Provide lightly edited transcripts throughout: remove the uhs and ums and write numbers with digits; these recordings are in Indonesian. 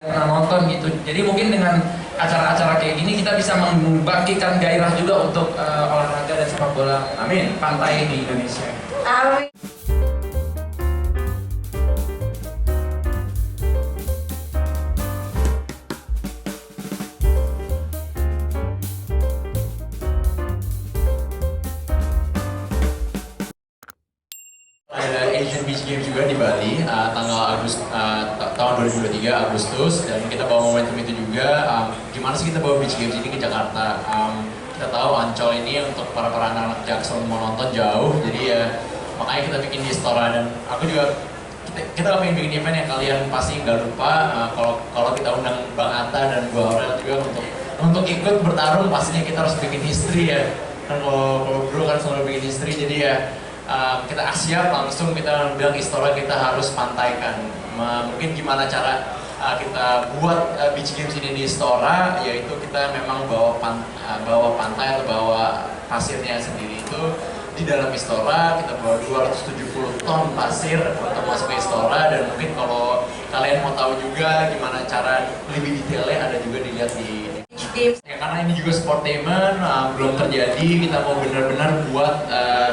pernah nonton gitu. Jadi mungkin dengan acara-acara kayak gini kita bisa membangkitkan gairah juga untuk olahraga dan sepak bola pantai di Indonesia. Amin. Ada Asian Beach Games juga di Bali tanggal tahun 2023 Agustus, dan kita bawa momentum itu juga. Gimana sih kita bawa Beach Games ini ke Jakarta? Kita tahu Ancol ini untuk para anak-anak Jaksel mau nonton jauh, jadi ya makanya kita bikin di Istora. Dan aku juga kita pengen bikin event yang kalian pasti nggak lupa. Kalau kita undang Bang Atta dan Bu Aurel juga untuk ikut bertarung, pastinya kita harus bikin history ya. Kan kalau Bro kan selalu bikin history, jadi ya kita siap langsung kita bilang Istora kita harus pantaikan. Mungkin gimana cara kita buat Beach Games ini di Istora, yaitu kita memang bawa pantai atau bawa pasirnya sendiri itu di dalam Istora. Kita bawa 270 ton pasir untuk masuk ke Istora, dan mungkin kalau kalian mau tahu juga gimana cara lebih detailnya ada juga dilihat di Games. Ya, karena ini juga sportainment, belum terjadi. Kita mau benar-benar buat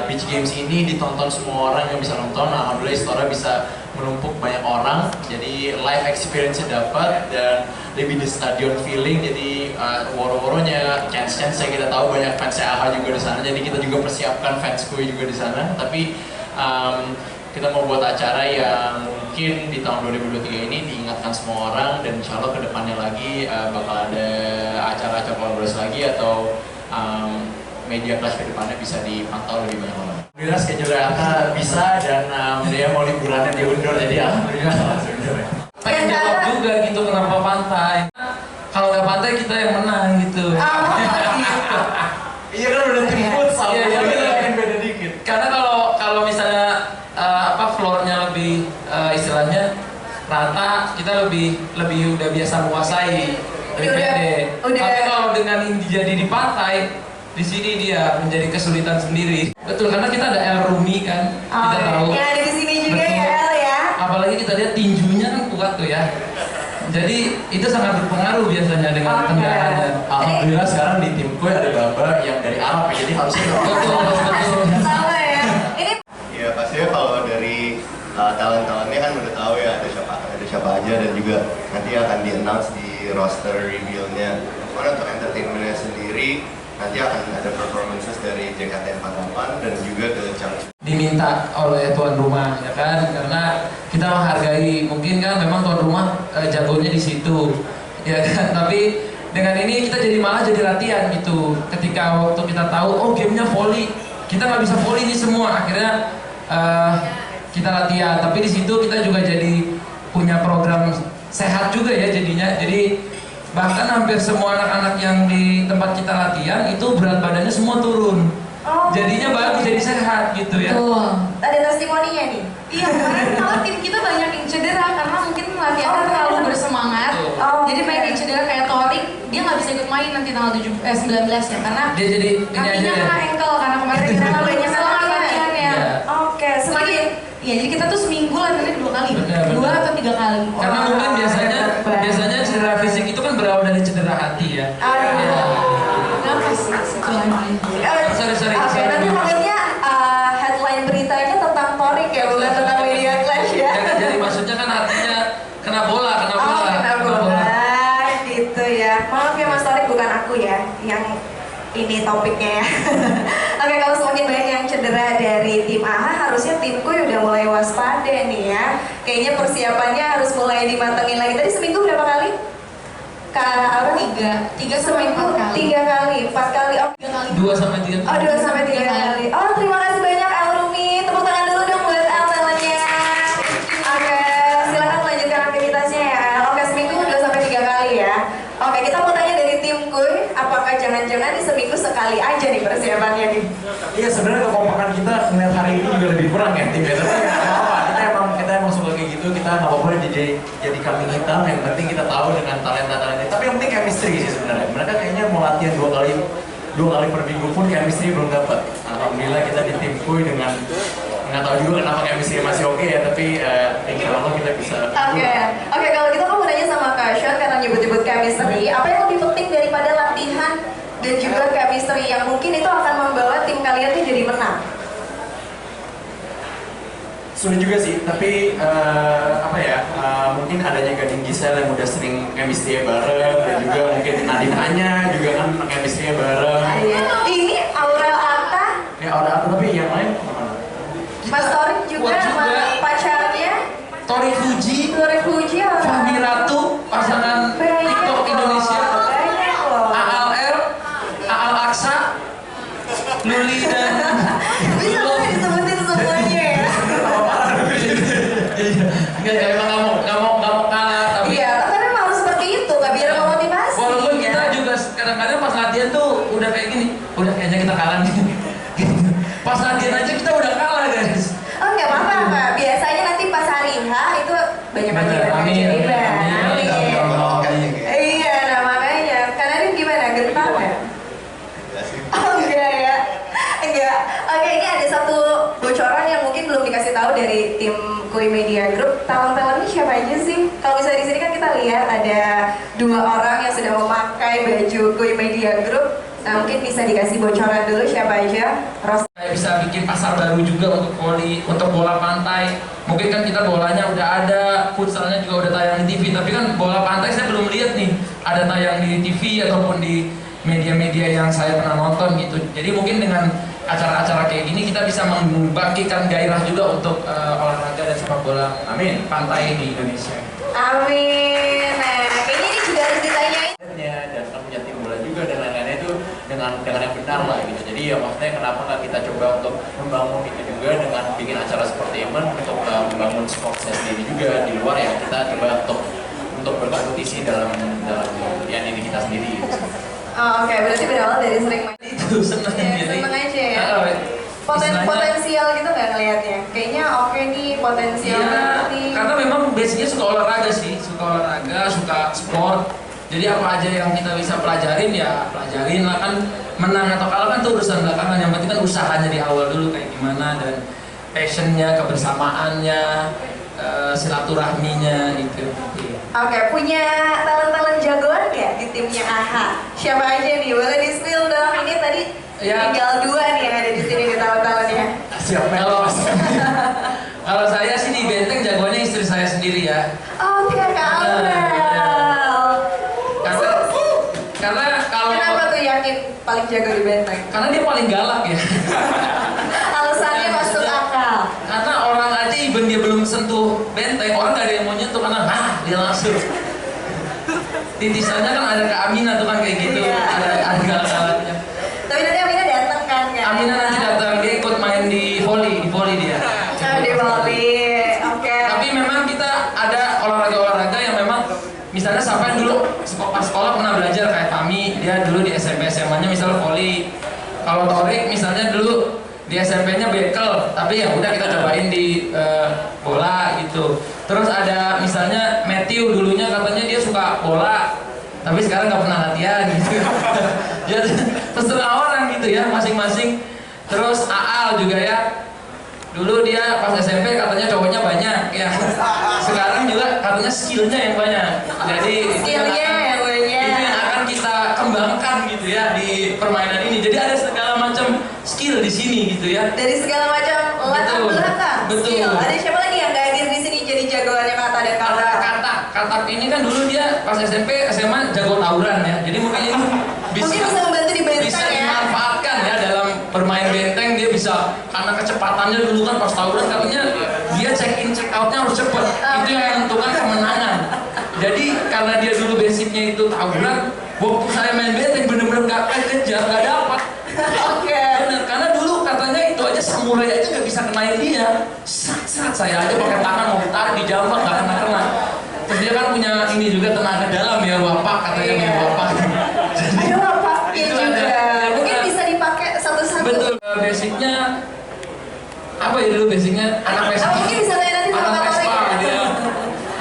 Beach Games ini ditonton semua orang yang bisa nonton. Alhamdulillah Istora bisa menumpuk banyak orang, jadi live experience-nya dapat dan lebih di stadion feeling. Jadi woro-woronya chance kita tahu banyak fans AHA juga di sana, jadi kita juga persiapkan fans kue juga di sana. Tapi kita mau buat acara yang mungkin di tahun 2023 ini diingatkan semua orang, dan insya Allah kedepannya lagi bakal ada acara-acara kolaborasi lagi atau media clash kedepannya bisa dipantau lebih banyak orang. Alhamdulillah schedule Atta bisa, dan dia mau liburannya diundur, jadi alhamdulillah sebenarnya. Pengen jawab juga gitu kenapa pantai. Kalau nggak pantai kita yang menang gitu. Iya kan udah tim futsal, Iya, kita pengen beda dikit. Karena kalau misalnya floornya lebih istilahnya rata, kita lebih udah biasa menguasai, lebih pede. Tapi kalau dengan ini jadi di pantai, di sini dia menjadi kesulitan sendiri. Betul, karena kita ada El Rumi kan, kita tahu. Ya ada di sini juga. Betul. Ya El ya. Apalagi kita lihat tinjunya kan kuat tuh ya. Jadi itu sangat berpengaruh biasanya dengan kendaraannya. Alhamdulillah sekarang di timku ada Baba yang dari Arab ya, jadi harusnya Betul. Sama ya. Ini Ya pastinya kalau dari talent-talentnya kan udah tahu ya ada siapa aja, dan juga nanti akan di-announce di roster reveal-nya. Karena untuk entertainment-nya sendiri nanti akan ada performances dari JKT48 dan juga ke Changchun. Diminta oleh tuan rumah ya kan, karena kita menghargai, mungkin kan memang tuan rumah jagonya di situ ya kan, tapi dengan ini kita malah jadi latihan gitu. Ketika waktu kita tahu oh gamenya volley, kita nggak bisa volley ini semua, akhirnya kita latihan. Tapi di situ kita juga jadi punya program sehat juga ya jadinya. Jadi bahkan hampir semua anak-anak yang di tempat kita latihan itu berat badannya semua turun. Jadinya bagus, jadi sehat gitu ya. ada testimoninya nih. Iya, kemarin malah tim kita banyak yang cedera karena mungkin latihannya terlalu bersemangat. Jadi banyak yang cedera, kayak Torik, dia nggak bisa ikut main nanti tanggal 19 ya, karena Dia jadi ini aja kakinya ya. kena ankle karena kemarin kita banyak semangat latihan ya. Iya. Oke, semakin Iya, jadi kita tuh seminggu latihannya 2 kali, Benar. 2 atau 3 kali. Karena mungkin biasanya cedera fisik itu kan berawal dari cedera hati ya. Ya. Kenapa sih satu lagi? Sorry. Oke, nanti makanya headline beritanya tentang Torik ya, bukan tentang media clash ya. Jadi maksudnya kan artinya kena bola. Kena bola. Gitu ya. Maaf ya Mas Torik, bukan aku ya yang ini topiknya ya. Oke, kalau semakin banyak yang cedera dari tim AHA, harusnya timku udah mulai waspada nih ya. Kayaknya persiapannya harus mulai dimatengin lagi. Tadi seminggu berapa kali? Kak, 3 sampai 4 kali. 3 kali, 4 kali. Oh, 3 kali. 2 sampai 3. Oh, 2 sampai 3 kali. Oh, terima kasih banyak El Rumi. Tepuk tangan dulu dong buat El talentnya. Oke, silakan melanjutkan aktivitasnya ya El. Oke, seminggu 2 sampai 3 kali ya. Oke, kita mau tanya dari tim Kuy, apakah jangan-jangan di seminggu sekali aja nih persiapannya nih? Iya, sebenarnya kekompakan kita ngeliat hari ini juga lebih kurang ya timnya, tapi nggak apa-apa. Kita emang suka kayak gitu, kita nggak apa-apa jadi kambing hitam. Yang penting kita tahu dengan talenta. Tapi yang penting chemistry sih sebenarnya. Mereka kayaknya mau latihan 2 kali per minggu pun chemistry belum dapat. Alhamdulillah kita di tim Kuy dengan nggak tahu juga kenapa chemistry masih oke ya, tapi insya Allah kita bisa. Oke, kalau gitu aku mau nanya sama Kak Syah. chemistry, apa yang lebih penting daripada latihan dan juga chemistry yang mungkin itu akan membawa tim kalian tuh jadi menang? Sulit juga sih, tapi mungkin adanya Gading Gisel yang udah sering chemistry bareng, dan juga mungkin Nadine Anya juga kan chemistry bareng. Ini Aurel Atta, Ya Aurel Atta, tapi yang lain kemana? Mas Torik juga sama pacarnya Tori Fuji, Fahmi Ratu, pasangan TikTok Indonesia, banyak loh. ALR, Aal Aksa, Luli dan Bisa nggak disebutin semuanya ya? Enggak, emang nggak mau kalah, tapi Iya, tapi memang harus seperti itu, nggak biar memotivasi. walaupun ya. kita juga kadang-kadang pas latihan tuh udah kayak gini, udah kayaknya kita kalah nih. Pas latihan aja kita udah kalah guys. Oh nggak apa-apa Pak. Biasanya nanti pas hari H itu banyak Amin. keajaiban. Amin. Amin. Iya, nah makanya. Kalian gimana? Gentar nggak? Oh enggak ya? Enggak. Oke, ini ada satu bocoran yang mungkin belum dikasih tahu dari tim Kui Media Group. Talent-talentnya siapa aja sih? Kalau misalnya di sini kan kita lihat ada 2 orang yang sudah memakai baju Kui Media Group. Nah, mungkin bisa dikasih bocoran dulu siapa aja? Saya bisa bikin pasar baru juga untuk voli, untuk bola pantai. Mungkin kan kita bolanya udah ada, futsalnya juga udah tayang di TV. Tapi kan bola pantai saya belum lihat nih ada tayang di TV ataupun di media-media yang saya pernah nonton gitu. Jadi mungkin dengan acara-acara kayak gini kita bisa membangkitkan gairah juga untuk olahraga dan sepak bola. Amin. Pantai di Indonesia. Amin. Nah, kayaknya ini juga harus ditanyain. Dan kan punya tim bola juga dan lain-lainnya itu dengan yang benar lah gitu. Jadi ya maksudnya kenapa nggak kita coba untuk membangun itu juga dengan bikin acara seperti ini untuk membangun sportsnya sendiri juga di luar ya kita coba untuk berkompetisi dalam yang ini kita sendiri. Gitu. Oh, oke, berarti berawal dari sering main. Itu seneng Ya, jadi. seneng aja ya. Istilahnya- Potensial gitu nggak ngelihatnya? Kayaknya oke nih, potensial Iya, banget nih. karena memang basicnya suka olahraga sih, suka sport. Jadi apa aja yang kita bisa pelajarin ya pelajarin lah, kan menang atau kalah kan itu urusan belakangan. Yang penting kan usahanya di awal dulu kayak gimana dan passionnya, kebersamaannya, silaturahminya itu. Oke, punya talent-talent jagoan nggak di timnya AHA? Siapa aja nih? Boleh di-spill dong. Ini tadi Ya. tinggal 2 nih yang ada di sini di talent-talentnya. Siapa Kalau saya sih di benteng jagoannya istri saya sendiri ya. Oke, Kak Aurel. Karena kalau Kenapa tuh yakin paling jago di benteng? karena dia paling galak ya. Alasannya masuk akal. Karena orang aja even dia belum sentuh benteng, orang gak ada yang mau nyentuh karena dia langsung. Titisannya kan ada ke Amina tuh kan kayak gitu, Iya. ada galak-galaknya. Tapi nanti Amina datang kan? Kak? Amina nanti datang, dia ikut main di volley dia. Oh, di volley. Oke. Tapi memang kita ada olahraga-olahraga yang memang misalnya sampai dulu pas sekolah pernah belajar kayak kami, dia dulu di SMP SMA-nya misalnya volley. Kalau Torik misalnya dulu di SMP-nya bekel, tapi ya udah kita cobain di bola gitu. Terus ada misalnya Matthew dulunya katanya dia suka bola, tapi sekarang nggak pernah latihan gitu. Ya terserah orang gitu ya masing-masing. Terus Aal juga ya, dulu dia pas SMP katanya cowoknya banyak ya, sekarang juga katanya skillnya yang banyak. Jadi Skillnya yang banyak. itu yang akan kita kembangkan gitu ya di permainan ini. Jadi ada segala macam skill di sini gitu ya. Dari segala macam latar Betul. belakang. Betul. Skill. Ada siapa lagi yang nggak hadir di sini jadi jagoannya Kata dan Ada Kata? Katak ini kan dulu dia pas SMP SMA jago tawuran ya. Jadi mungkin ini Mungkin bisa membantu di benteng bisa ya. dimanfaatkan ya dalam bermain benteng. Dia bisa karena kecepatannya dulu kan pas tawuran katanya dia check in check outnya harus cepet. Itu yang menentukan kemenangan. Jadi karena dia dulu basicnya itu tawuran, waktu saya main benteng bener-bener gak kejar, gak dapat. Oke. Bener, karena dulu katanya itu aja samurai aja gak bisa kenain dia. Sat saya aja pakai tangan mau ditarik di jambak gak kena. Terus dia kan punya ini juga tenaga dalam ya, bapak katanya Iya. punya bapak. Ada bapaknya Itu juga. ada. Mungkin bisa dipakai satu-satu. Betul, basicnya apa ya dulu basicnya anak Vespa. Mungkin bisa tanya nanti sama Anak Kak Vespa Torik. dia,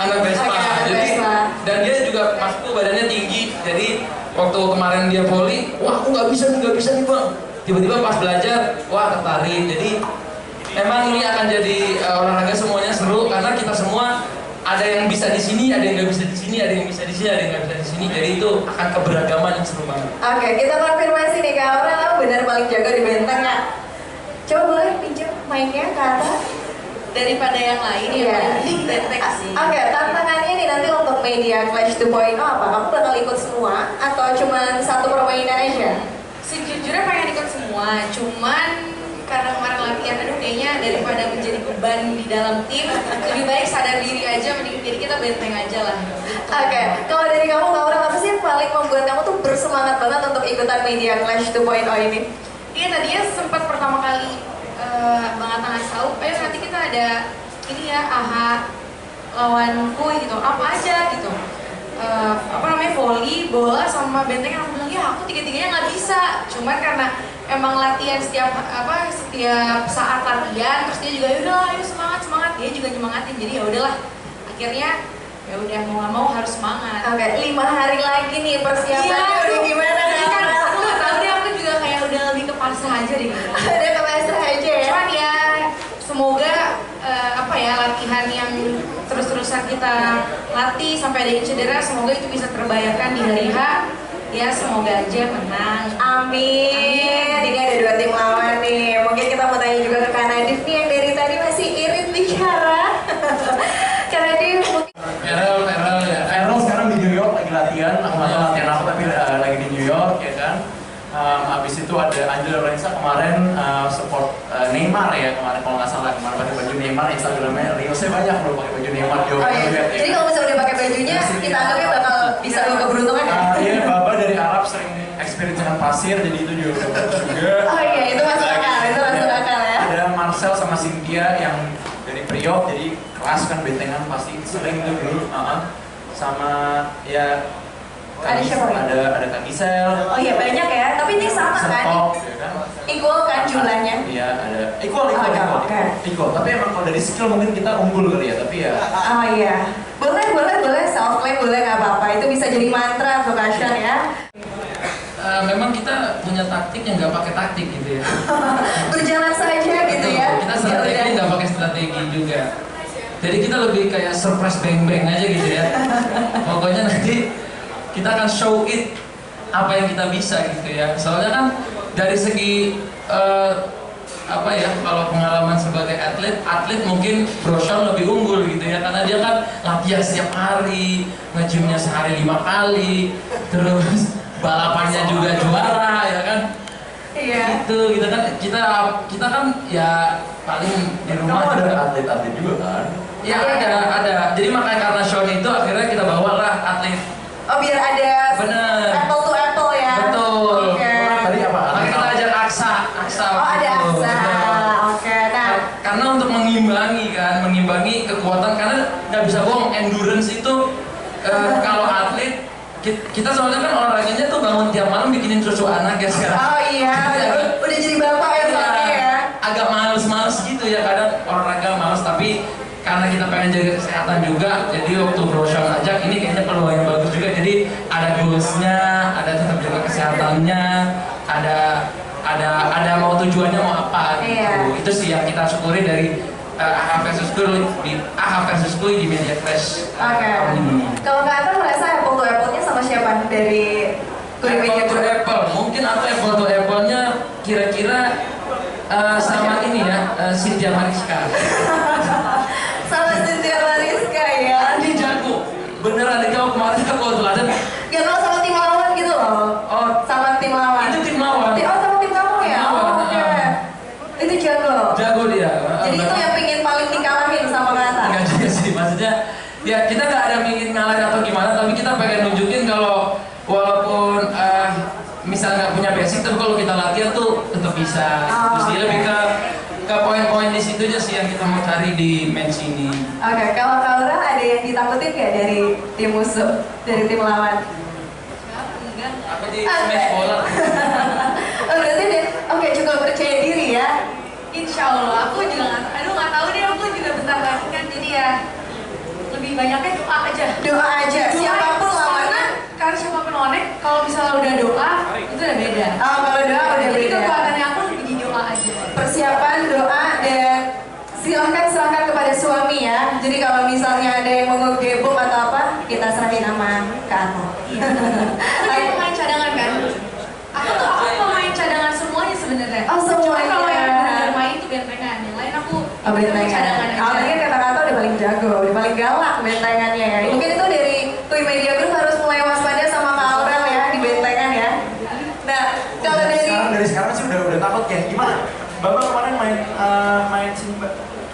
anak Vespa. Oke, anak Jadi Vespa. dan dia juga masku badannya tinggi. Jadi waktu kemarin dia volley, wah aku nggak bisa nih bang. Tiba-tiba pas belajar, wah tertarik. Jadi memang ini akan jadi olahraga semuanya seru karena kita semua ada yang bisa di sini, ada yang nggak bisa di sini, ada yang bisa di sini, ada yang nggak bisa di sini. Jadi itu akan keberagaman yang seru banget. Oke, kita konfirmasi nih Kak Aura, kamu benar paling jago di benteng nggak? Coba boleh pinjam mainnya ke atas? Daripada yang lain ya Iya. paling benteng sih. Oke, tantangannya nih nanti untuk Media Clash 2.0 apa? Kamu bakal ikut semua atau cuma satu permainan aja? Sejujurnya pengen ikut semua, cuman karena kemarin latihan, aduh kayaknya daripada menjadi beban di dalam tim, lebih baik sadar diri aja, mending jadi kita benteng aja lah. Oke, kalau dari kamu Kak Aura, apa sih yang paling membuat kamu tuh bersemangat banget untuk ikutan Media Clash 2.0 ini? Iya tadinya sempat pertama kali Bang Atta ngasih tahu, ayo nanti kita ada ini ya, AHA lawan Kui gitu, apa aja gitu. Apa namanya, volley, bola, sama benteng. Aku bilang ya aku tiga-tiganya nggak bisa, cuman karena emang latihan setiap saat latihan, terus dia juga yaudah ayo semangat, dia juga nyemangatin, jadi ya udahlah, akhirnya ya udah mau nggak mau harus semangat. Oke, 5 hari lagi nih persiapannya udah gimana Ini Kak kan Aura? aku nggak tahu deh, aku juga kayak udah lebih ke pasrah aja deh gitu. Udah kemesra aja ya? Cuman ya semoga latihan yang terus-terusan kita latih sampai ada yang cedera, semoga itu bisa terbayarkan di hari H. Ya semoga aja menang. Amin. Ini ada 2 tim lawan nih. Mungkin kita mau tanya juga ke Kak Nadif nih yang dari tadi masih irit bicara. Kak Nadif mungkin Errol sekarang di New York lagi latihan, aku nggak tahu latihan apa tapi lagi di New York ya kan. Abis itu ada Angel Lorenza kemarin support Neymar ya kemarin kalau nggak salah, kemarin pakai baju Neymar, Instagramnya Riosnya banyak loh pakai baju Neymar. oh iya. Jadi kalau misalnya udah pakai bajunya, kita anggapnya bakal bisa bawa keberuntungan ya? Iya, Baba dari Arab sering experience dengan pasir, jadi itu juga bagus juga. Oh iya, itu masuk akal, itu masuk akal ya. Ada Marcel sama Cynthia yang dari Priok, jadi kelas kan bentengan pasti sering tuh dulu. Sama ya Ada siapa lagi? Ada Kak Gisel. Oh iya banyak ya, tapi ini sama kan? Sertok, ya kan? Equal kan jumlahnya? Iya, ada equal. Oke. Equal. Tapi emang kalau dari skill mungkin kita unggul kali ya, tapi ya Oh iya. Boleh self claim boleh nggak apa-apa. Itu bisa jadi mantra untuk Ashan ya. Memang kita punya taktik yang nggak pakai taktik gitu ya. Berjalan saja gitu ya. Kita strategi nggak pakai strategi juga. Jadi kita lebih kayak surprise bang aja gitu ya. Pokoknya nanti kita akan show it apa yang kita bisa gitu ya. Soalnya kan dari segi kalau pengalaman sebagai atlet mungkin Broshan lebih unggul gitu ya, karena dia kan latihan setiap hari, nge-gymnya sehari 5 kali, terus balapannya juga juara ya kan. Iya. Gitu kita kan ya paling di rumah kamu ada juga. atlet-atlet juga kan? Ya ada. Jadi makanya karena show itu akhirnya kita bawalah atlet. Oh biar ada Bener. apple to apple ya. Betul. Oke. Tadi apa? Makanya kita ajak Aksa. Oh ada gitu. Aksa. Bener. Oke. Nah. Karena untuk mengimbangi kekuatan, karena nggak bisa bohong, endurance itu kalau atlet kita soalnya kan olahraganya tuh bangun tiap malam bikinin susu anak ya sekarang. Oh iya. Udah jadi bapak ya soalnya ya. Agak males gitu ya, kadang olahraga males, tapi karena kita pengen jaga kesehatan juga, jadi waktu Broshan ajak ini kayaknya peluang yang bagus juga. Jadi ada goalsnya, ada tetap jaga kesehatannya, ada mau tujuannya mau apa gitu. Iya. Itu sih yang kita syukuri dari AHA versus Kui di Media Clash Oke. tahun ini. Kalau Kak Atta merasa apple to apple-nya sama siapa dari Kui Media Apple to Group? apple, mungkin atau apple to apple-nya kira-kira sama ini ya, Cynthia Mariska. Sama Cynthia Mariska ya. Andi jago, beneran dia kemarin aku tuh ada. Gak tau sama tim lawan gitu loh. Oh, Sama tim lawan. itu tim lawan. Oh sama tim kamu ya? Tim lawan, Oh, oke. Itu jago. Jago dia. Jadi itu yang pingin paling dikalahin sama Kak Atta? Enggak juga sih, maksudnya ya kita nggak ada ingin ngalahin atau gimana, tapi kita pengen nunjukin kalau walaupun misal nggak punya basic, tapi kalau kita latihan tuh tetap bisa. Terus dia lebih ke poin-poin di situ aja sih yang kita mau cari di match ini. Oke, kalau Kak Aura ada yang ditakutin nggak dari tim musuh, dari tim lawan? Enggak. Apa di smash bola? Oh berarti deh, oke cukup percaya diri ya. Insya Allah, aku juga nggak tahu deh, aku juga bentar lagi kan, jadi ya lebih banyaknya doa aja. Doa aja, siapapun lawannya. Karena siapapun lawannya, kalau misalnya udah doa, itu udah beda. Oh kalau doa udah Jadi beda. kekuatannya aku lebih di doa aja. Persiapan, doa, dan silahkan serahkan kepada suami ya. Jadi kalau misalnya ada yang Iya. Aku pemain cadangan kan. Aku pemain cadangan semuanya sebenarnya. Oh, semuanya. Cuma kalau yang benar main itu bentengan. Yang lain aku cadangan aja. Apalagi kata-kata udah paling jago, udah paling galak bentengannya ya. Mungkin itu dari Kui Media Group harus mulai waspada sama Kak Aurel ya di bentengan ya. Nah, kalau dari sekarang sih udah takut ya. Gimana? Bapak kemarin main sini,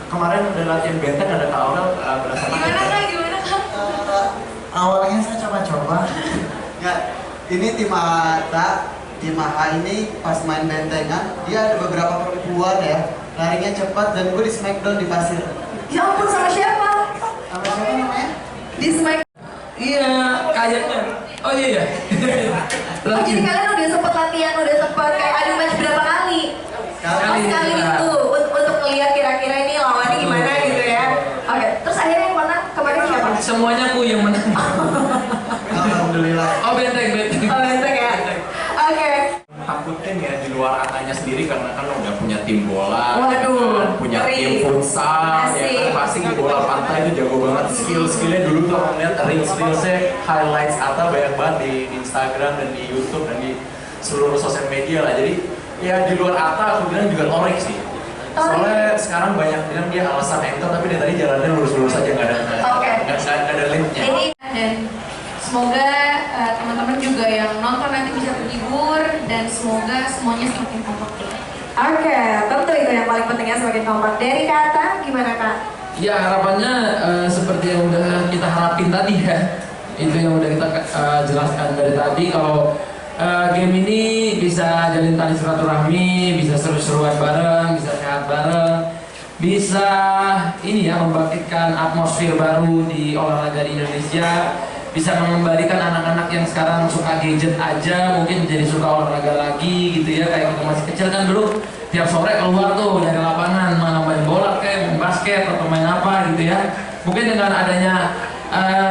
kemarin udah latihan benteng ada Kak Aurel berasa Gimana Kak? Gimana Kak? Awalnya saya coba-coba. Ya, ini tim AHA. Tim AHA ini pas main bentengan, dia ada beberapa perempuan ya, larinya cepat dan gue di smackdown di pasir. ya ampun sama siapa? Sama siapa namanya? Di Smack. Iya, kayaknya. Oh iya ya. Oh, jadi kalian udah sempet latihan, udah sempet kayak adu match berapa kali? Sekali itu untuk ngeliat kira-kira ini lawannya gimana gitu ya. Oke, terus akhirnya yang menang kemarin siapa? Semuanya aku yang menang. Alhamdulillah. Oh benteng. Oh, benteng ya. Oke. takutin ya di luar angkanya sendiri karena kan udah punya tim bola, Waduh, punya ngeri. tim futsal, ya kan Asik. pasti di bola pantai itu jago banget skillnya dulu tuh aku lihat skillsnya highlights Atta banyak banget di Instagram dan di YouTube dan di seluruh sosial media lah. Jadi ya di luar Atta aku bilang juga Torik sih. Soalnya sekarang banyak bilang dia alasan anchor tapi dia tadi jalannya lurus-lurus aja nggak ada linknya. Dan semoga teman-teman juga yang nonton nanti bisa terhibur dan semoga semuanya semakin kompak. Oke, tentu itu yang paling pentingnya semakin kompak. Dari kata gimana Kak? Ya harapannya seperti yang udah kita harapin tadi ya. Itu yang udah kita jelaskan dari tadi kalau game ini bisa jalin tali silaturahmi, bisa seru-seruan bareng, bisa sehat bareng, bisa ini ya membangkitkan atmosfer baru di olahraga di Indonesia, bisa mengembalikan anak-anak yang sekarang suka gadget aja mungkin jadi suka olahraga lagi gitu ya. Kayak kita masih kecil kan dulu tiap sore keluar tuh dari lapangan mana main bola kayak main basket atau main apa gitu ya. Mungkin dengan adanya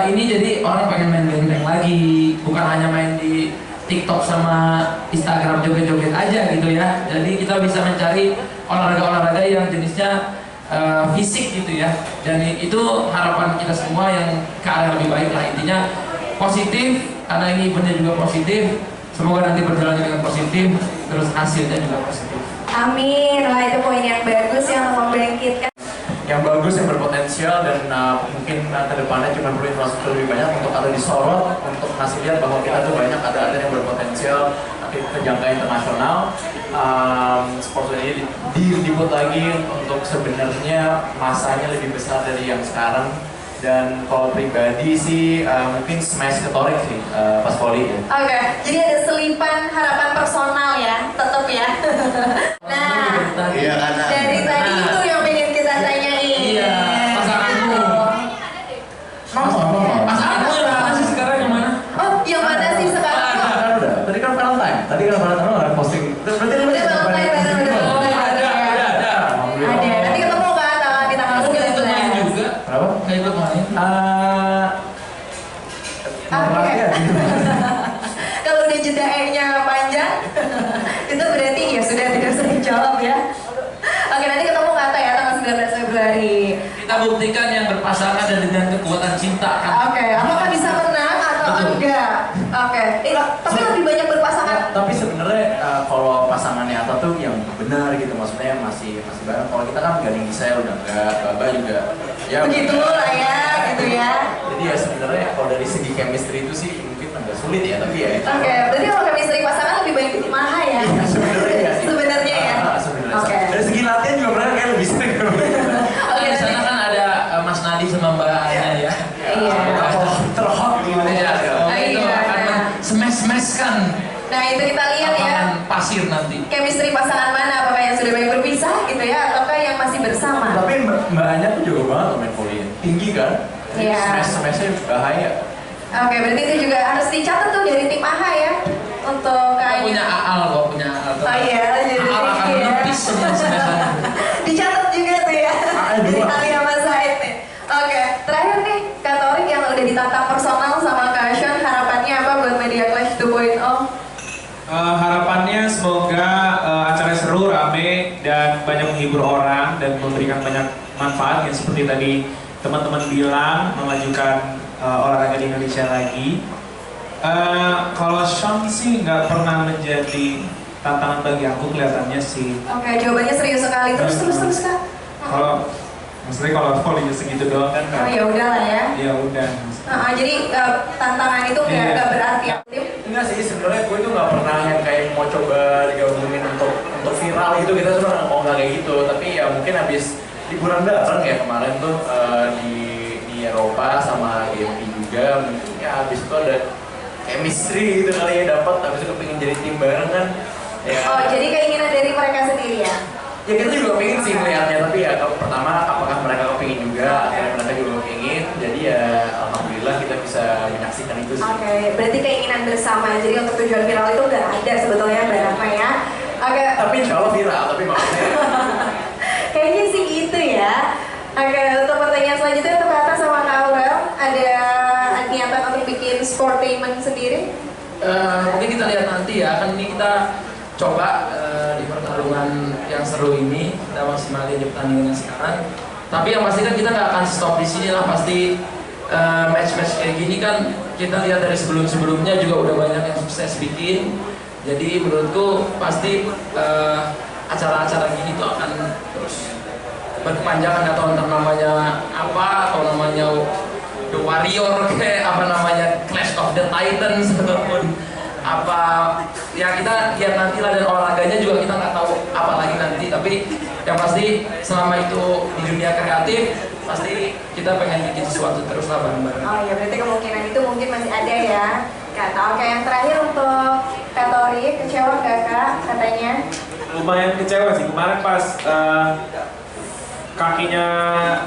ini jadi orang pengen main benteng lagi, bukan hanya main di TikTok sama Instagram joget-joget aja gitu ya. Jadi kita bisa mencari olahraga-olahraga yang jenisnya fisik gitu ya. Dan itu harapan kita semua yang ke arah lebih baik lah. Intinya positif karena ini eventnya juga positif. Semoga nanti berjalan dengan positif, terus hasilnya juga positif. Amin. Wah, itu poin yang bagus yang membangkitkan. Yang bagus, yang berpotensial dan mungkin ke depannya cuma perlu infrastruktur lebih banyak untuk ada disorot untuk ngasih lihat bahwa kita tuh banyak ada yang berpotensial tapi ke jangka internasional. Sport ini diput lagi untuk sebenarnya masanya lebih besar dari yang sekarang. Dan kalau pribadi sih mungkin smash ke Torik sih pas volley ya. Oke, jadi ada selipan harapan personal ya, tetap ya. Nah, Iya kan? dari tadi itu yang pengen kita tanyain. Iya, pasanganmu. Pasanganmu yang mana sih sekarang yang mana? Oh, yang mana sih sekarang? Kan udah. Tadi kan Valentine. Tadi kan Valentine ada posting. Berarti Udah Valentine, udah. Ada. Alhamdulillah. Ada. Nanti ketemu kan di tanggal Aku nggak ikut main 19. juga. Kenapa? Nggak ikut main. Oke. Kalau udah jeda E-nya panjang, itu berarti ya sudah tidak usah dijawab ya. Oke, nanti ketemu kata ya tanggal 19 Februari. Kita buktikan yang berpasangan dan dengan kekuatan cinta kan. Oke, apakah bisa menang atau Betul. enggak? Oke, tapi lebih banyak berpasangan. Tapi sebenarnya kalau pasangannya Atta tuh yang benar gitu, maksudnya masih bareng. Kalau kita kan ganding saya udah enggak, Baba juga. Ya Begitu lah ya, gitu ya. Jadi ya sebenarnya kalau dari segi chemistry itu sih mungkin agak sulit ya, tapi ya itu. Oke, berarti kalau chemistry pasangan lebih baik di tim AHA ya? Iya, sebenarnya ya sih. Sebenarnya ya? Sebenarnya. Oke. Dari segi latihan juga mereka kayak lebih sering. Oke, Di sana kan ada Mas Nadi sama Mbak Anya ya. Iya. Terhot gitu ya. Oh, itu Iya. akan smash kan Nah, itu kita lihat ya. lapangan pasir nanti. Chemistry pasangan mana? Apakah yang sudah banyak berpisah gitu ya? Ataukah yang masih bersama? Tapi Mbak Anya tuh jago banget loh main volley. Tinggi kan? Iya. Smashnya bahaya. Oke, berarti itu juga harus dicatat tuh dari tim AHA ya. Untuk Kita kayaknya. punya Aal kok, punya Aal. Oh iya, jadi Aal akan tinggi ya. menepis semua smashannya. Dicatat juga tuh ya. Dari Ali sama Said nih. Oke, terakhir nih Kak Torik yang udah ditantang personal sama Kak Sean, harapannya apa buat Media Clash 2.0? Harapannya semoga acara seru, rame, dan banyak menghibur orang dan memberikan banyak manfaat yang seperti tadi teman-teman bilang, memajukan olahraga di Indonesia lagi. Kalau Sean sih nggak pernah menjadi tantangan bagi aku kelihatannya sih. Oke, jawabannya serius sekali. Terus Kak. Kalau maksudnya kalau volley segitu doang kan? Oh ya udah lah ya. Ya udah. Jadi tantangan itu Iya. nggak berarti aktif. Enggak sih, sebenarnya gue tuh nggak pernah yang kayak mau coba digabungin untuk viral gitu, kita sebenarnya mau nggak kayak gitu. Tapi ya mungkin habis liburan bareng ya kemarin tuh di Eropa sama GMP juga, mungkin ya habis itu ada chemistry gitu kali ya dapat, habis itu pengen jadi tim bareng kan. Ya, Oh, jadi keinginan dari mereka sendiri ya? ya kita juga pengen sih melihatnya, tapi ya kalau pertama apakah mereka kepingin juga, akhirnya mereka juga pengen, jadi ya alhamdulillah kita bisa menyaksikan itu sih. Oke, berarti keinginan bersama. Jadi untuk tujuan viral itu nggak ada sebetulnya Mbak Rahma ya? Oke. Tapi insya Allah viral, tapi maksudnya Kayaknya sih gitu ya. Oke, untuk pertanyaan selanjutnya untuk Kata sama Kak Aurel, ada niatan untuk bikin sportainment sendiri? Mungkin kita lihat nanti ya, kan ini kita coba di pertarungan yang seru ini kita maksimalin di pertandingan sekarang. Tapi yang pasti kan kita nggak akan stop di sini lah, pasti match-match kayak gini kan kita lihat dari sebelum-sebelumnya juga udah banyak yang sukses bikin. Jadi menurutku pasti acara-acara gini tuh akan terus berkepanjangan, atau entah namanya apa, atau namanya The Warrior kayak apa namanya Clash of the Titans ataupun apa ya, kita lihat nanti lah, dan olahraganya juga kita nggak tahu apa lagi nanti, tapi yang pasti selama itu di dunia kreatif pasti kita pengen bikin sesuatu terus lah bareng-bareng. Oh ya, berarti kemungkinan itu mungkin masih ada ya. Kata, oke, yang terakhir untuk Kak Tori, kecewa nggak Kak katanya? Lumayan kecewa sih kemarin pas kakinya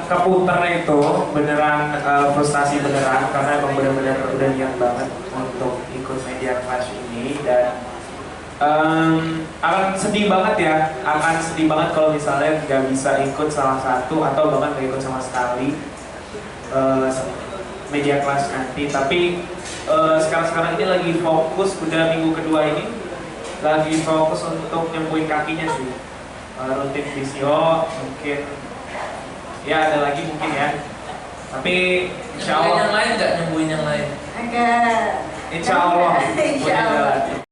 keputer itu, beneran frustasi beneran, karena emang bener-bener udah niat banget untuk ikut media clash ini, dan akan sedih banget ya, akan sedih banget kalau misalnya nggak bisa ikut salah satu atau bahkan nggak ikut sama sekali media clash nanti. Tapi sekarang ini lagi fokus, udah minggu kedua ini lagi fokus untuk nyembuhin kakinya sih, rutin fisio mungkin. Ya ada lagi mungkin ya, tapi insya Allah Yang lain nggak nyembuhin yang lain. Oke. insya Allah Insya Allah.